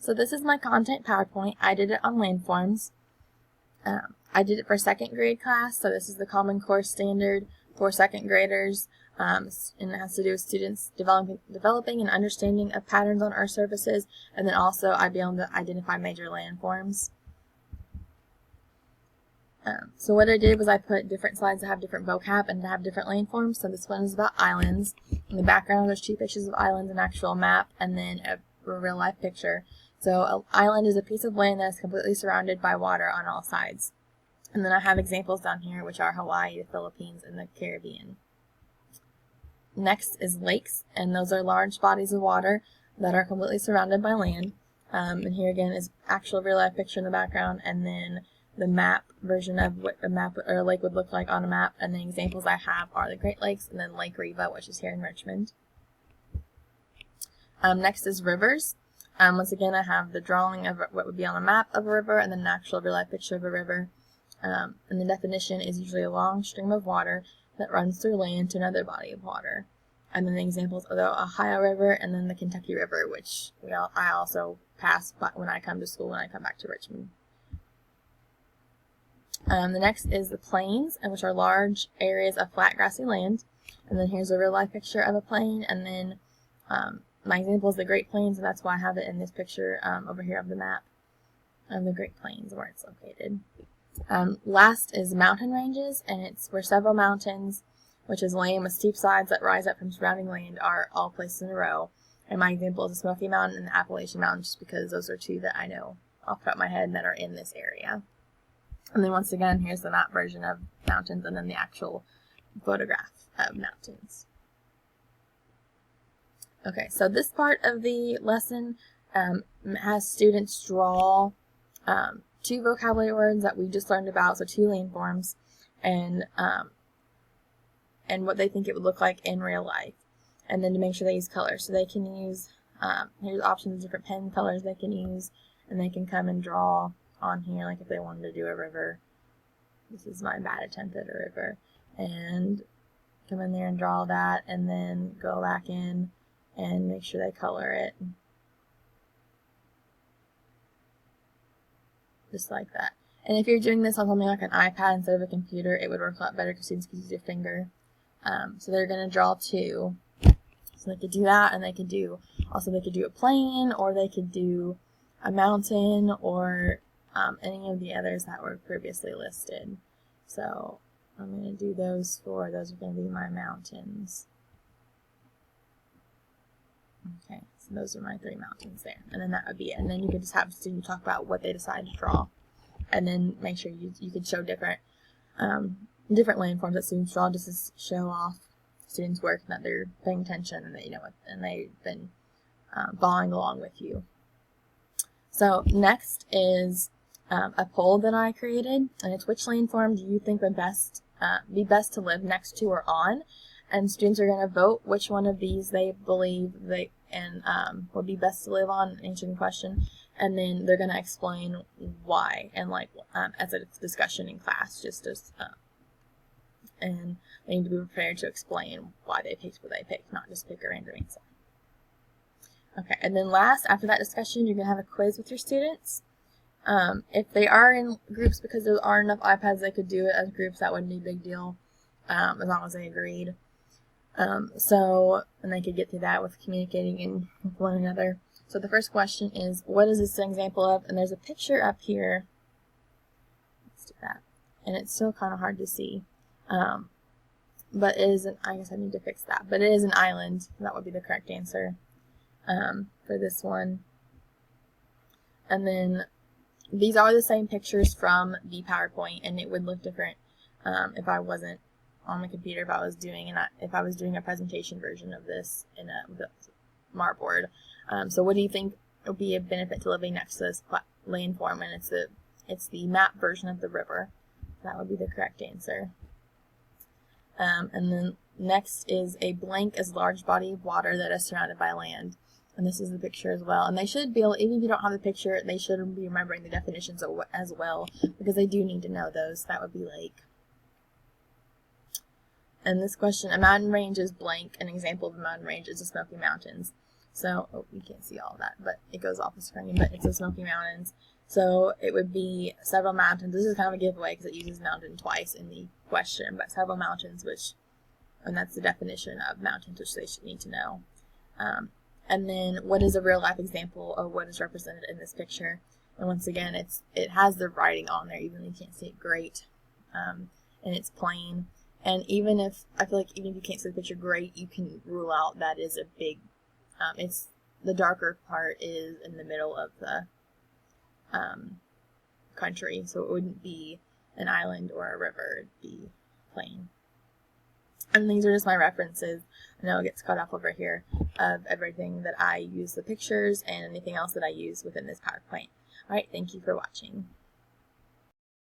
So this is my content PowerPoint. I did it on landforms. I did it for second grade class, so this is the Common Core standard for second graders, and it has to do with students developing an understanding of patterns on Earth surfaces, and then also I'd be able to identify major landforms. So what I did was I put different slides that have different vocab and that have different landforms. So this one is about islands. In the background there's 2 pictures of islands, an actual map, and then a real life picture. So an island is a piece of land that is completely surrounded by water on all sides. And then I have examples down here, which are Hawaii, the Philippines, and the Caribbean. Next is lakes, and those are large bodies of water that are completely surrounded by land. And here again is actual real life picture in the background, and then the map version of what a map or a lake would look like on a map. And the examples I have are the Great Lakes and then Lake Riva, which is here in Richmond. Next is rivers. Once again, I have the drawing of what would be on a map of a river and then an actual real life picture of a river. And the definition is usually a long stream of water that runs through land to another body of water. And then the examples are the Ohio River and then the Kentucky River, which I also pass when I come to school when I come back to Richmond. The next is the plains, which are large areas of flat grassy land. And then here's a real life picture of a plain, and then my example is the Great Plains, and that's why I have it in this picture over here of the map of the Great Plains where it's located. Last is mountain ranges, and it's where several mountains, which is land with steep sides that rise up from surrounding land, are all placed in a row. And my example is the Smoky Mountain and the Appalachian Mountain, just because those are 2 that I know off the top of my head that are in this area. And then once again, here's the map version of mountains and then the actual photograph of mountains. Okay, so this part of the lesson has students draw 2 vocabulary words that we just learned about, so 2 landforms, and what they think it would look like in real life. And then to make sure they use colors. So they can use, here's options of different pen colors they can use, and they can come and draw on here, like if they wanted to do a river. This is my bad attempt at a river. And come in there and draw that, and then go back in and make sure they color it. Just like that. And if you're doing this on something like an iPad instead of a computer, it would work a lot better because students can use your finger. So they're going to draw 2. So they could do that, and they could do, also they could do a plane, or they could do a mountain, or any of the others that were previously listed. So I'm going to do those 4. Those are going to be my mountains. Okay, so those are my 3 mountains there. And then that would be it. And then you could just have students talk about what they decide to draw. And then make sure you could show different landforms that students draw, just to show off students' work and that they're paying attention and that you know what, and they've been following along with you. So next is a poll that I created, and it's which landform do you think would be best to live next to or on? And students are going to vote which one of these they believe would be best to live on, answering the question, and then they're going to explain why, and as a discussion in class, and they need to be prepared to explain why they picked what they picked, not just pick a random answer. Okay, and then last, after that discussion, you're going to have a quiz with your students. If they are in groups, because there aren't enough iPads, they could do it as groups. That wouldn't be a big deal, as long as they agreed. And they could get through that with communicating with one another. So the first question is, what is this an example of? And there's a picture up here. Let's do that. And it's still kind of hard to see. But it is I guess I need to fix that. But it is an island. That would be the correct answer for this one. And then these are the same pictures from the PowerPoint, and it would look different if I wasn't on my computer, if I was doing a presentation version of this in a smartboard. So what do you think would be a benefit to living next to this landform? And it's the map version of the river. That would be the correct answer. And then next is a blank is large body of water that is surrounded by land. And this is the picture as well. And they should be able, even if you don't have the picture, they should be remembering the definitions as well, because they do need to know those. That would be lake. And this question, a mountain range is blank. An example of a mountain range is the Smoky Mountains. So, oh, you can't see all of that, but it goes off the screen, but it's the Smoky Mountains. So it would be several mountains. This is kind of a giveaway because it uses mountain twice in the question, but several mountains, and that's the definition of mountains, which they should need to know. And then what is a real life example of what is represented in this picture? And once again, it has the writing on there, even though you can't see it great, and it's plain. And even if you can't see the picture great, you can rule out that is a big. It's the darker part is in the middle of the country, so it wouldn't be an island or a river, it'd be plain. And these are just my references. I know it gets cut off over here of everything that I use, the pictures and anything else that I use within this PowerPoint. Alright, thank you for watching.